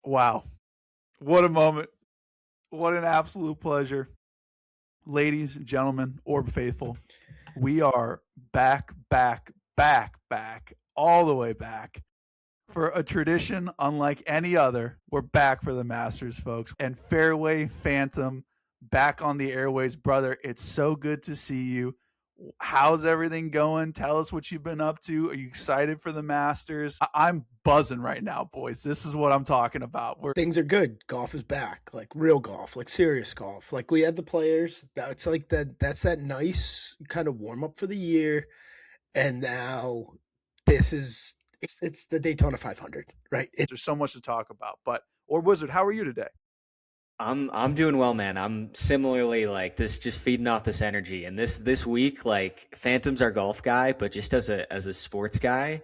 Wow. What a moment. What an absolute pleasure. Ladies, gentlemen, Orb faithful, we are back, all the way back for a tradition unlike any other. We're back for the Masters, folks. And Fairway Phantom back on the airways. Brother, it's so good to see you. How's everything going? Tell us what you've been up to. Are you excited for the Masters? I'm buzzing right now, boys. This is what I'm talking about. Things are good. Golf is back, like real golf, like serious golf. Like we had the players. That's like that. That's that nice kind of warm up for the year. And now this is it's the Daytona 500, right? There's so much to talk about. But or Wizard, how are you today? I'm doing well, man. I'm similarly like this, just feeding off this energy. And this week, like Phantom's our golf guy, but just as a sports guy,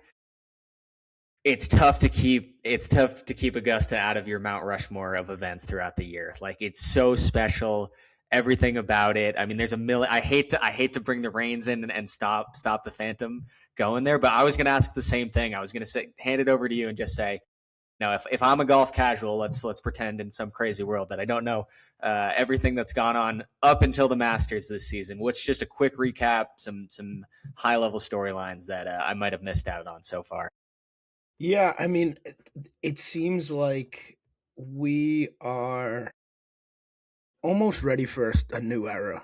it's tough to keep Augusta out of your Mount Rushmore of events throughout the year. Like it's so special, everything about it. I mean, there's a million. I hate to bring the reins in and stop the Phantom going there. But I was gonna ask the same thing. I was gonna say, hand it over to you and just say, now, if I'm a golf casual, let's pretend in some crazy world that I don't know everything that's gone on up until the Masters this season. What's just a quick recap, some high level storylines that I might have missed out on so far. Yeah, I mean, it seems like we are almost ready for a new era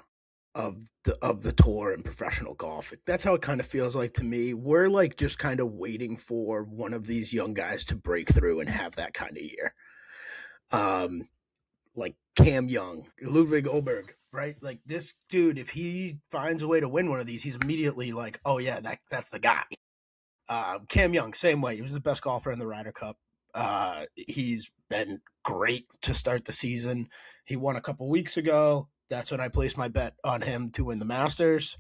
of the tour and professional golf. That's how it kind of feels like to me. We're like just kind of waiting for one of these young guys to break through and have that kind of year. Um, like Cam Young, Ludwig Oberg, right? Like this dude, if he finds a way to win one of these, he's immediately like, oh yeah, that's the guy. Cam Young, same way. He was the best golfer in the Ryder Cup. He's been great to start the season. He won a couple weeks ago. That's when I placed my bet on him to win the Masters.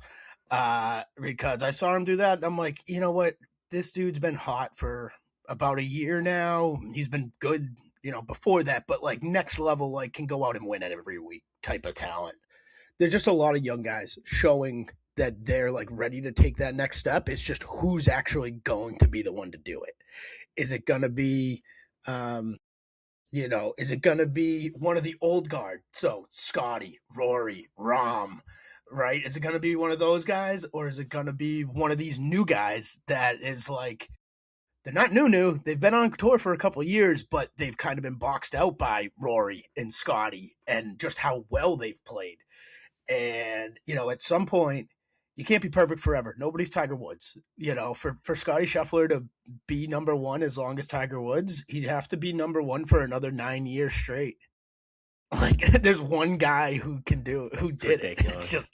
Because I saw him do that. And I'm like, you know what? This dude's been hot for about a year now. He's been good, before that, but like next level, like can go out and win it every week type of talent. There's just a lot of young guys showing that they're like ready to take that next step. It's just who's actually going to be the one to do it. Is it going to be, is it going to be one of the old guard? So Scotty, Rory, Rahm, right? Is it going to be one of those guys, or is it going to be one of these new guys that is like, they're not new. They've been on tour for a couple of years, but they've kind of been boxed out by Rory and Scotty and just how well they've played. And, at some point, you can't be perfect forever. Nobody's Tiger Woods. For Scotty Scheffler to be number one as long as Tiger Woods, he'd have to be number one for another 9 years straight. Like, there's one guy who can do it, who did it. It's just,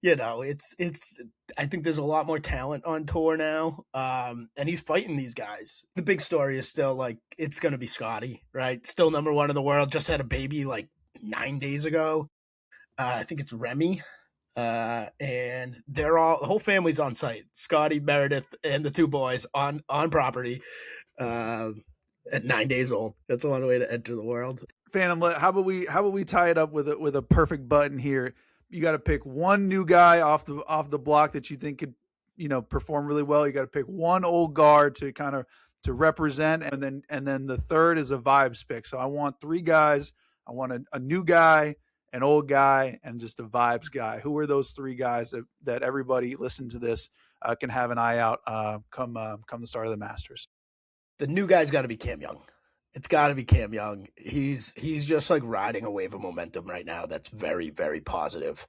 it's. I think there's a lot more talent on tour now, and he's fighting these guys. The big story is still like it's going to be Scotty, right? Still number one in the world. Just had a baby like 9 days ago. I think it's Remy, and the whole family's on site. Scotty, Meredith, and the two boys on property at 9 days old. That's a lot of way to enter the world. Phantom, how about we tie it up with a perfect button here? You got to pick one new guy off the block that you think could perform really well. You got to pick one old guard to kind of to represent, and then the third is a vibes pick. So I want three guys. I want a new guy, an old guy, and just a vibes guy. Who are those three guys that everybody listening to this can have an eye out come the start of the Masters? The new guy's got to be Cam Young. It's got to be Cam Young. He's just like riding a wave of momentum right now. That's very, very positive.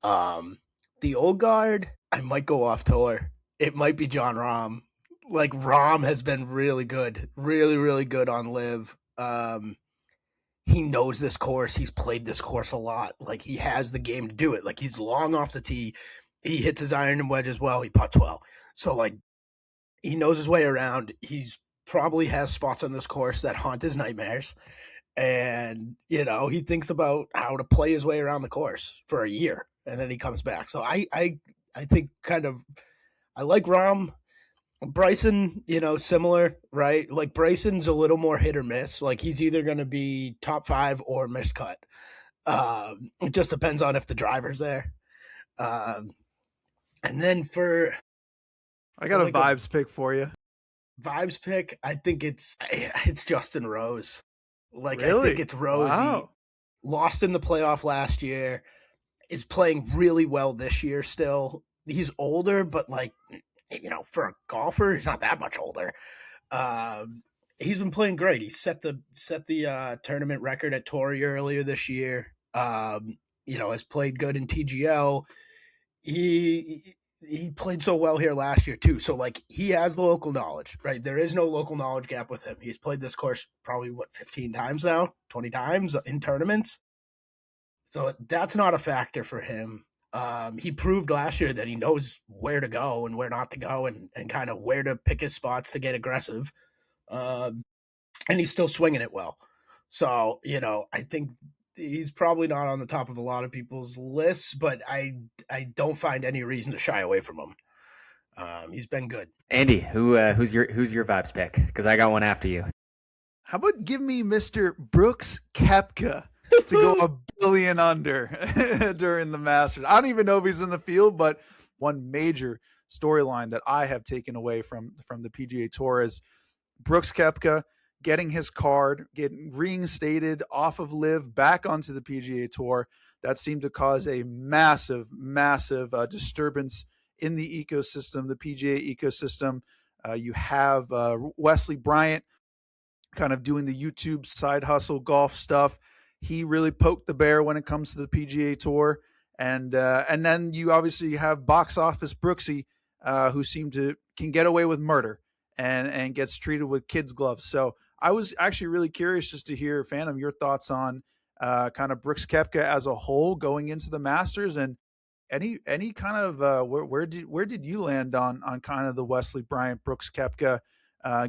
The old guard, I might go off tour. It might be John Rahm. Like Rahm has been really good, really, really good on live. He knows this course. He's played this course a lot. Like he has the game to do it. Like he's long off the tee. He hits his iron and wedge as well. He putts well. So like he knows his way around. He's probably has spots on this course that haunt his nightmares. And, he thinks about how to play his way around the course for a year. And then he comes back. So I think kind of, I like Rahm. Bryson, similar, right? Like Bryson's a little more hit or miss. Like he's either going to be top five or missed cut. It just depends on if the driver's there. And then I got a vibes pick for you. Vibes pick, I think it's Justin Rose. Like, I think Really? it's Rosie. Wow. Lost in the playoff last year, is playing really well this year still. He's older, but like, for a golfer, he's not that much older. He's been playing great. He set the tournament record at Torrey earlier this year. Has played good in TGL. He played so well here last year too. So like, he has the local knowledge, right? There is no local knowledge gap with him. He's played this course probably 15 times now, 20 times in tournaments. So that's not a factor for him. He proved last year that he knows where to go and where not to go, and kind of where to pick his spots to get aggressive. And he's still swinging it well. So, I think he's probably not on the top of a lot of people's lists, but I don't find any reason to shy away from him. He's been good. Andy, who's your vibes pick? Because I got one after you. How about give me Mr. Brooks Koepka to go a billion under during the Masters? I don't even know if he's in the field, but one major storyline that I have taken away from the PGA Tour is Brooks Koepka getting his card, getting reinstated off of LIV back onto the PGA Tour. That seemed to cause a massive disturbance in the ecosystem, the PGA ecosystem. You have Wesley Bryant kind of doing the YouTube side hustle golf stuff. He really poked the bear when it comes to the PGA Tour. And then you obviously have box office Brooksy, who can get away with murder and gets treated with kids' gloves. So I was actually really curious just to hear, Phantom, your thoughts on kind of Brooks Koepka as a whole going into the Masters, and any kind of where did you land on kind of the Wesley Bryant Brooks Koepka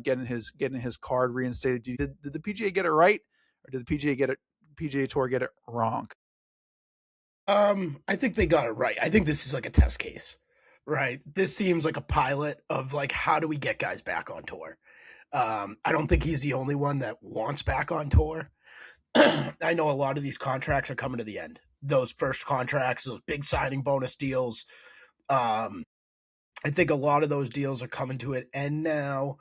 getting his card reinstated? Did the PGA get it right, or did the PGA Tour get it wrong? I think they got it right. I think this is like a test case, right? This seems like a pilot of like, how do we get guys back on tour? I don't think he's the only one that wants back on tour. I know a lot of these contracts are coming to the end. Those first contracts, those big signing bonus deals. I think a lot of those deals are coming to an end now.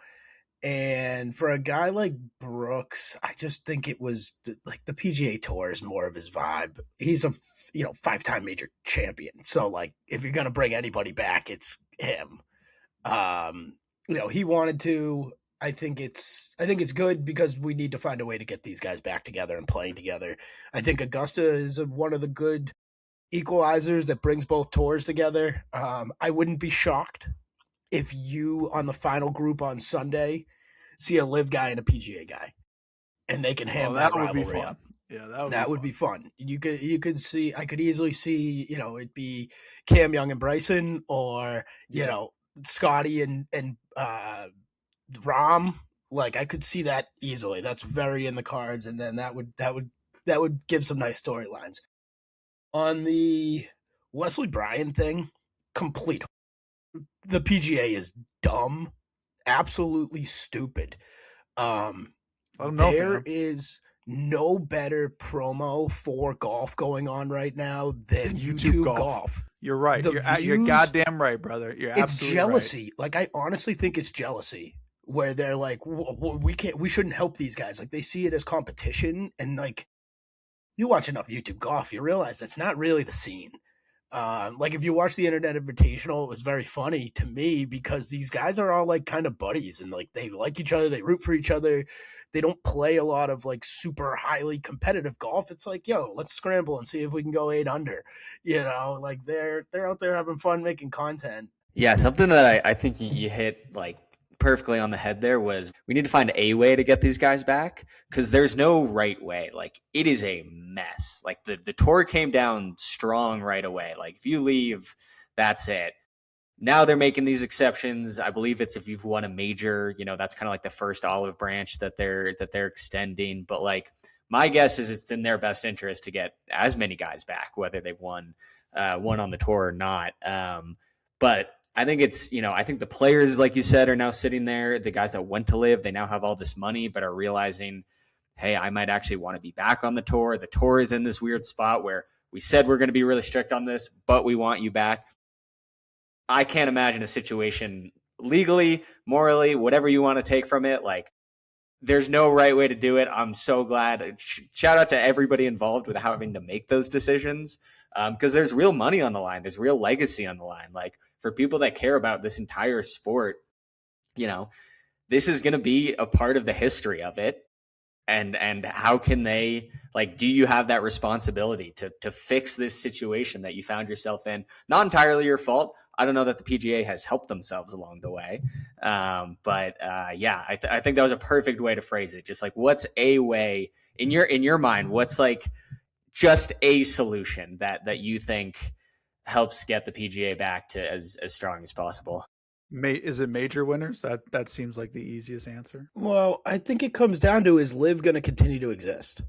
And for a guy like Brooks, I just think it was like the PGA Tour is more of his vibe. He's a 5-time major champion. So like, if you're going to bring anybody back, it's him. He wanted to. I think it's good because we need to find a way to get these guys back together and playing together. I think Augusta is one of the good equalizers that brings both tours together. I wouldn't be shocked if you, on the final group on Sunday, see a LIV guy and a PGA guy, and they can ham that rivalry up. Yeah, that would be fun. You could see. I could easily see. It'd be Cam Young and Bryson, or Scotty and Rahm. Like, I could see that easily. That's very in the cards, and then that would give some nice storylines. On the Wesley Bryan thing, complete. The PGA is dumb, absolutely stupid. There is no better promo for golf going on right now than YouTube golf. You're right. You're goddamn right, brother. You're absolutely It's jealousy. Right. Like, I honestly think it's jealousy, where they're like, we shouldn't help these guys. Like, they see it as competition, and like, you watch enough YouTube golf, you realize that's not really the scene. Like, if you watch the Internet Invitational, it was very funny to me because these guys are all like kind of buddies, and like, they like each other, they root for each other. They don't play a lot of like super highly competitive golf. It's like, yo, let's scramble and see if we can go 8 under. Like, they're out there having fun making content. Yeah, something that I think you hit like perfectly on the head there was we need to find a way to get these guys back, because there's no right way. Like, it is a mess. Like, the tour came down strong right away. Like, if you leave, that's it. Now they're making these exceptions. I believe it's if you've won a major, that's kind of like the first olive branch that they're extending. But like, my guess is it's in their best interest to get as many guys back, whether they've won on the tour or not. But I think I think the players, like you said, are now sitting there. The guys that went to LIV, they now have all this money, but are realizing, hey, I might actually want to be back on the tour. The tour is in this weird spot where we said we're going to be really strict on this, but we want you back. I can't imagine a situation legally, morally, whatever you want to take from it, like there's no right way to do it. I'm so glad. Shout out to everybody involved with having to make those decisions, because there's real money on the line. There's real legacy on the line. Like for people that care about this entire sport, you know, this is going to be a part of the history of it. And how can they, like, do you have that responsibility to fix this situation that you found yourself in? Not entirely your fault. I don't know that the PGA has helped themselves along the way. But I think that was a perfect way to phrase it. Just like, what's a way in your mind, what's like just a solution that you think helps get the PGA back to as strong as possible? Is it major winners? That seems like the easiest answer. Well, I think it comes down to, is Live going to continue to exist?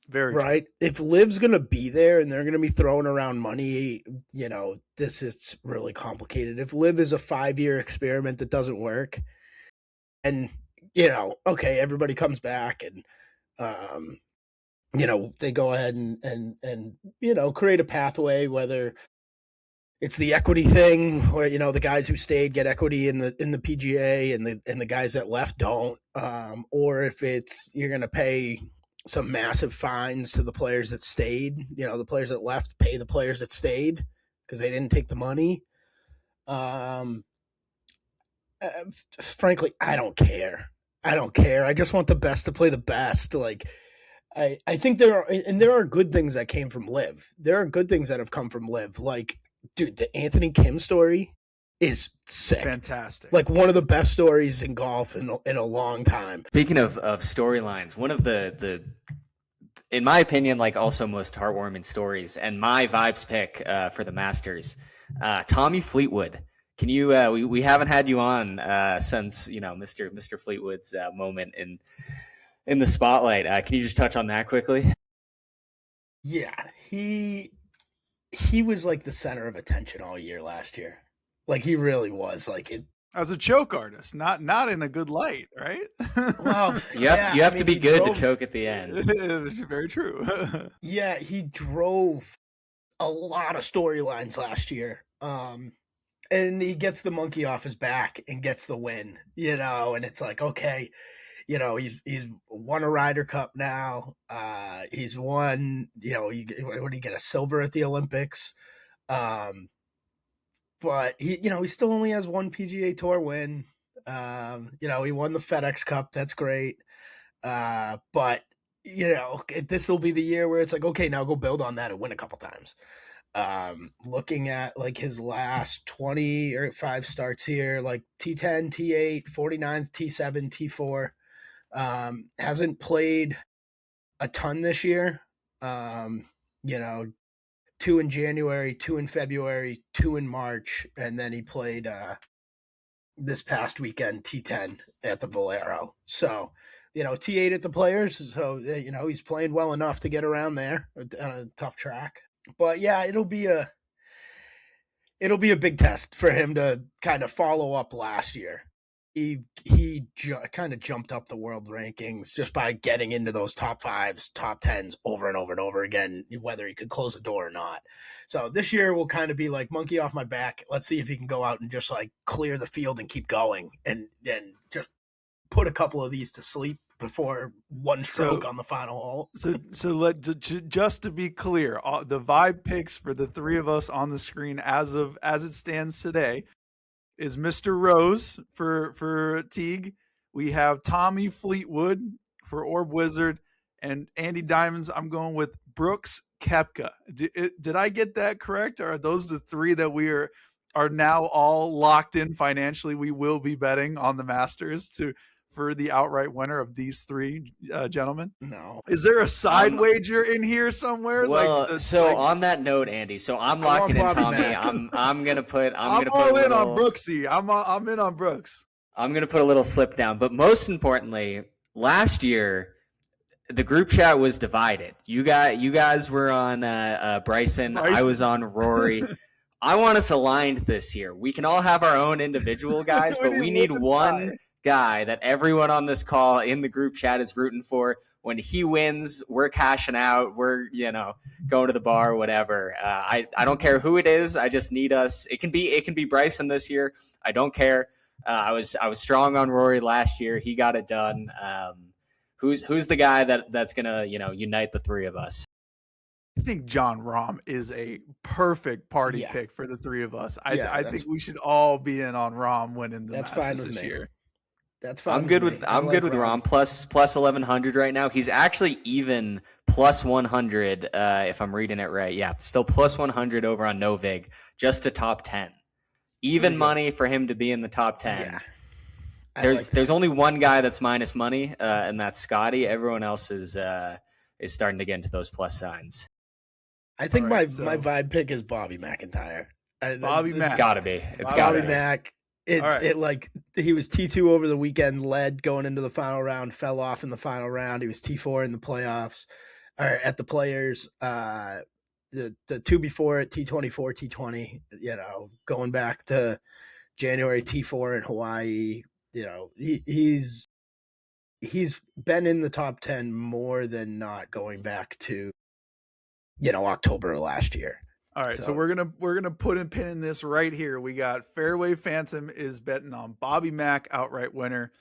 Very right. True. If Liv's going to be there and they're going to be throwing around money, you know, it's really complicated. If Live is a 5-year experiment that doesn't work, and you know, okay, everybody comes back and you know, they go ahead and you know, create a pathway, whether it's the equity thing where, you know, the guys who stayed get equity in the PGA and the guys that left don't, or if it's you're going to pay some massive fines to the players that stayed, you know, the players that left pay the players that stayed because they didn't take the money. Frankly, I don't care. I just want the best to play the best. Like, I think there are good things that came from Live. There are good things that have come from Live. Like, dude, the Anthony Kim story is sick. Fantastic. Like one of the best stories in golf in a long time. Speaking of storylines, one of the in my opinion, like also most heartwarming stories, and my vibes pick for the Masters, Tommy Fleetwood. Can you we haven't had you on since, you know, Mr. Fleetwood's moment in the spotlight. Can you just touch on that quickly? Yeah, he was like the center of attention all year last year. Like he really was. Like it as a choke artist, not in a good light, right? Well, you have to be good to choke at the end. Very true. Yeah, he drove a lot of storylines last year. And he gets the monkey off his back and gets the win, you know, and it's like, okay, you know, he's won a Ryder Cup now. He's won, you know, what did he get, a silver at the Olympics? But he, you know, he still only has one PGA Tour win. You know, he won the FedEx Cup. That's great. But you know, this will be the year where it's like, okay, now go build on that and win a couple times. Looking at like his last 20 or 5 starts here, like T10, T8, 49th, T7, T4, hasn't played a ton this year. You know, 2 in January, 2 in February, 2 in March, and then he played this past weekend T10 at the Valero. So, you know, T8 at the Players. So, you know, he's playing well enough to get around there on a tough track. But yeah, it'll be a big test for him to kind of follow up last year. He kind of jumped up the world rankings just by getting into those top 5s, top 10s over and over and over again, whether he could close the door or not. So this year will kind of be like monkey off my back. Let's see if he can go out and just like clear the field and keep going and just put a couple of these to sleep before one stroke on the final hole. Just to be clear, the vibe picks for the 3 of us on the screen as it stands today is Mr. Rose for Teague. We have Tommy Fleetwood for Orb Wizard, and Andy Diamonds. I'm going with Brooks Koepka. Did I get that correct? Or are those the 3 that we are now all locked in financially? We will be betting on the Masters for the outright winner of these 3 gentlemen? No. Is there a side wager in here somewhere? Well, on that note, Andy, so I'm locking in Tommy. I'm gonna put on Brooksy. I'm in on Brooks. I'm gonna put a little slip down, but most importantly, last year the group chat was divided. You guys were on Bryson. I was on Rory. I want us aligned this year. We can all have our own individual guys, but we need one guy that everyone on this call in the group chat is rooting for. When he wins, we're cashing out. We're, going to the bar, whatever. I don't care who it is. I just need us. It can be Bryson this year. I don't care. I was strong on Rory last year. He got it done. Who's the guy that's gonna unite the three of us? I think Jon Rahm is a perfect party pick for the three of us. I think we should all be in on Rahm winning the Masters this year. That's fine. I'm good with Rahm plus 1100 right now. He's actually even plus 100 if I'm reading it right. Yeah, still plus 100 over on Novig, just to top 10. Even money for him to be in the top 10. Yeah. There's only one guy that's minus money, and that's Scotty. Everyone else is starting to get into those plus signs. I think my vibe pick is Bobby McIntyre. Bobby Mac. Gotta be. It's Bobby gotta be. Mac. He was T2 over the weekend, led going into the final round, fell off in the final round. He was T4 in the playoffs, or at the Players. The two before it, T24, T20. Going back to January, T4 in Hawaii. He's been in the top 10 more than not, going back to October of last year. All right, so we're gonna put a pin in this right here. We got Fairway Phantom is betting on Bobby Mack outright winner.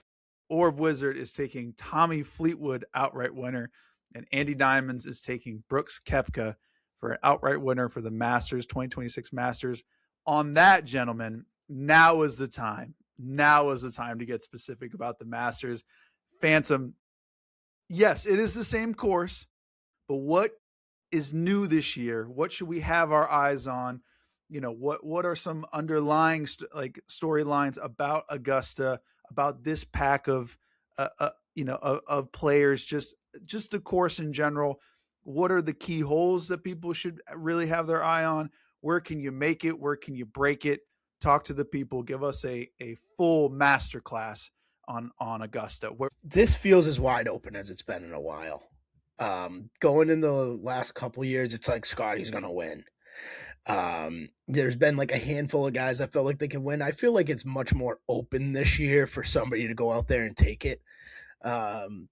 Orb Wizard is taking Tommy Fleetwood outright winner, and Andy Diamonds is taking Brooks Koepka for an outright winner for the Masters 2026 Masters. On that, gentlemen, now is the time. Now is the time to get specific about the Masters. Phantom, yes, it is the same course, but what is new this year? What should we have our eyes on? What are some underlying storylines about Augusta, about this pack of of players, just the course in general? What are the key holes that people should really have their eye on? Where can you make it? Where can you break it? Talk to the people. Give us a full masterclass on Augusta. This feels as wide open as it's been in a while. Going in the last couple years, it's like Scotty's going to win. There's been like a handful of guys that felt like they could win. I feel like it's much more open this year for somebody to go out there and take it.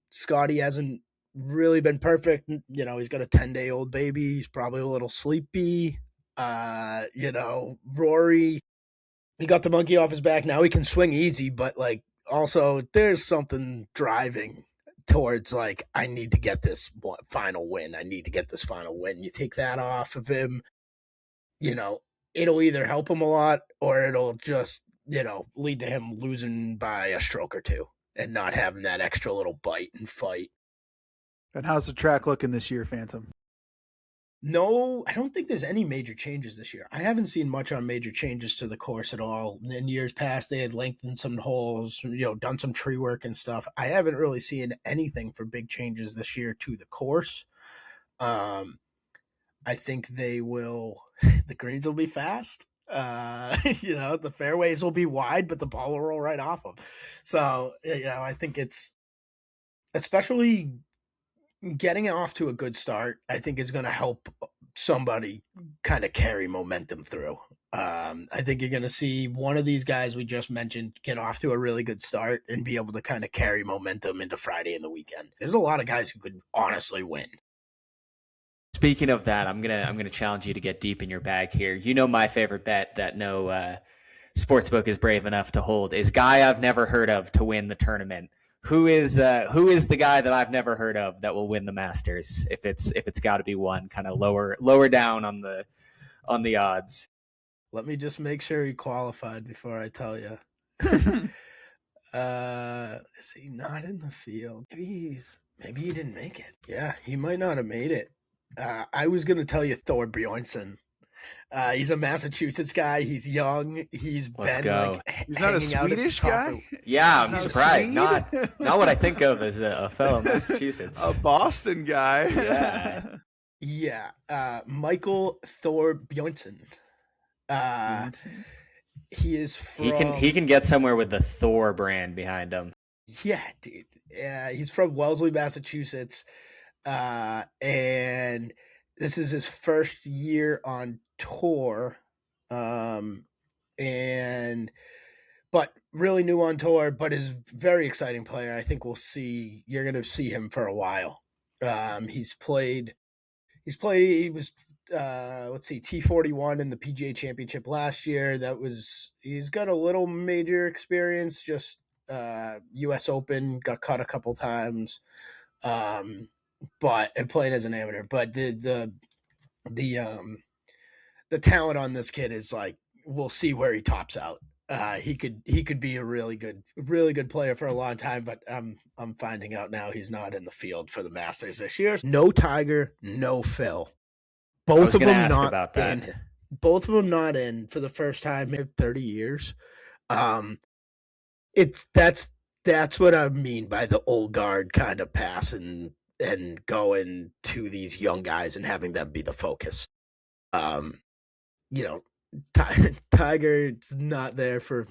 Scotty hasn't really been perfect. He's got a 10-day-old baby. He's probably a little sleepy. Rory, he got the monkey off his back. Now he can swing easy, but also there's something driving towards I need to get this final win. I need to get this final win. You take that off of him, it'll either help him a lot or it'll just, lead to him losing by a stroke or two and not having that extra little bite and fight. And how's the track looking this year, Phantom? No, I don't think there's any major changes this year. I haven't seen much on major changes to the course at all. In years past, they had lengthened some holes, done some tree work and stuff. I haven't really seen anything for big changes this year to the course. I think the greens will be fast. The fairways will be wide, but the ball will roll right off them. So, I think it's, especially getting it off to a good start, I think is going to help somebody kind of carry momentum through. I think you're going to see one of these guys we just mentioned get off to a really good start and be able to kind of carry momentum into Friday and the weekend. There's a lot of guys who could honestly win. Speaking of that, I'm gonna challenge you to get deep in your bag here. My favorite bet that no sportsbook is brave enough to hold is guy I've never heard of to win the tournament. Who is the guy that I've never heard of that will win the Masters? If it's got to be one kind of lower down on the odds. Let me just make sure he qualified before I tell you. Is he not in the field? Maybe he didn't make it. Yeah, he might not have made it. I was gonna tell you Thor Bjornsson. He's a Massachusetts guy. He's young. He's not a Swedish guy. Yeah, I'm surprised. Not what I think of as a fellow Massachusetts. A Boston guy. Yeah. Michael Thor Bjornsson. He is from. He can get somewhere with the Thor brand behind him. Yeah, dude. Yeah, he's from Wellesley, Massachusetts, and this is his first year on tour, but really new on tour, but is very exciting player. I think you're going to see him for a while. He was let's see, T41 in the PGA Championship last year. He's got a little major experience, just US Open, got cut a couple times. But and played as an amateur, but the talent on this kid is like, we'll see where he tops out. He could be a really good player for a long time, but I'm finding out now he's not in the field for the Masters this year. No Tiger, no Phil. Both of them not in. Both of them not in for the first time in 30 years. That's what I mean by the old guard kind of pass and going to these young guys and having them be the focus. Tiger's not there for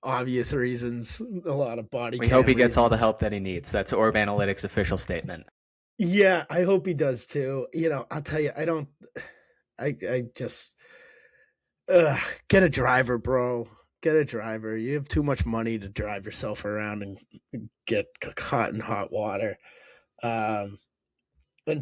obvious reasons. A lot of body. We hope he gets all the help that he needs. That's Orb Analytics' official statement. Yeah, I hope he does too. I'll tell you, I just get a driver, bro. Get a driver. You have too much money to drive yourself around and get caught in hot water. And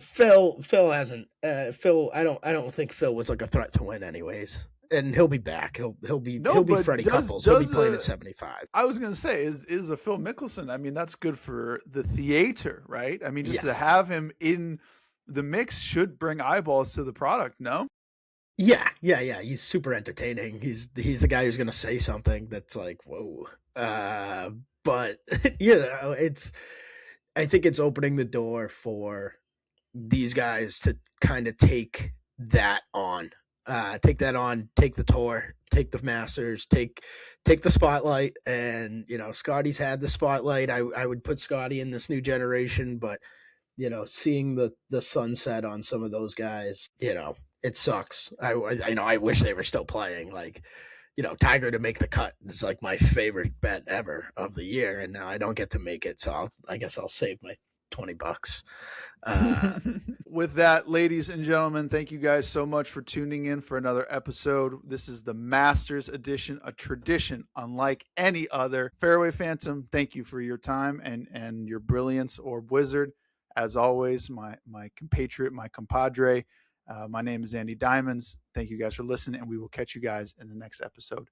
Phil hasn't. Phil, I don't think Phil was like a threat to win, anyways. And he'll be back. He'll be Freddie Couples. He'll be playing at 75. I was gonna say, is a Phil Mickelson? I mean, that's good for the theater, right? I mean, just to have him in the mix should bring eyeballs to the product. No. Yeah. He's super entertaining. He's the guy who's gonna say something that's like, whoa. But I think it's opening the door for these guys to kind of take that on. Take the tour, take the Masters, take the spotlight. And, Scotty's had the spotlight. I would put Scotty in this new generation, but, seeing the sunset on some of those guys, it sucks. I wish they were still playing. Like, Tiger to make the cut is like my favorite bet ever of the year. And now I don't get to make it. So I guess I'll save my $20. With that, ladies and gentlemen, thank you guys so much for tuning in for another episode. This is the Masters edition, a tradition unlike any other. Fairway Phantom, thank you for your time and your brilliance, Orb Wizard. As always, my compatriot, my compadre. My name is Andy Diamonds. Thank you guys for listening, and we will catch you guys in the next episode.